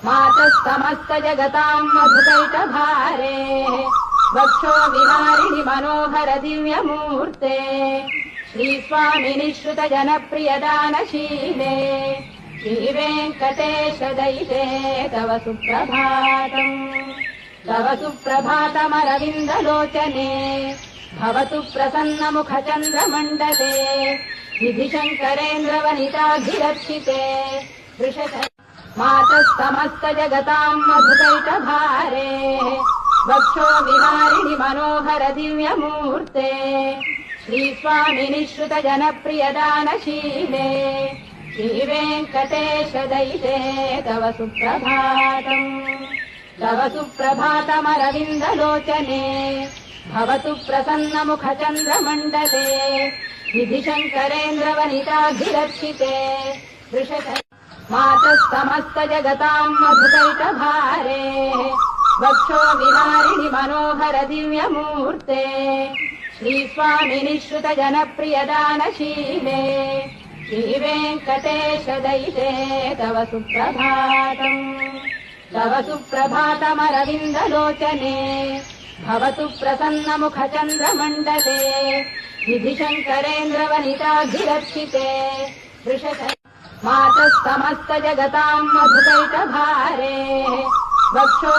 मातः जगताम् मधुकैटभारे वक्षो विहारिणि मनोहर दिव्यमूर्ते श्रीस्वामिनि श्रुत जनप्रियदानशीले श्रीवेङ्कटेश दैते तव सुप्रभातमरविन्दलोचने भवतु प्रसन्नमुख चन्द्रमण्डले विधिशङ्करेन्द्रवनिताभिरक्षिते मातः जगताम् मधुकैटभारे वक्षो विहारिणि मनोहर दिव्यमूर्ते श्रीस्वामिनि श्रुत जनप्रियदानशीले श्रीवेङ्कटेश दैते तव सुप्रभातमरविन्दलोचने भवतु प्रसन्नमुख चन्द्रमण्डले विधिशङ्करेन्द्रवनिताभिरक्षिते मातः जगताम् मधुकैटभारे वक्षो विहारिणि मनोहर दिव्यमूर्ते श्रीस्वामिनि श्रुत जनप्रियदानशीले श्रीवेङ्कटेश दैते तव सुप्रभातमरविन्दलोचने भवतु प्रसन्नमुख चन्द्रमण्डले विधिशङ्करेन्द्रवनिताभिरक्षिते मातः जगताम् मधुकैटभारे वक्षो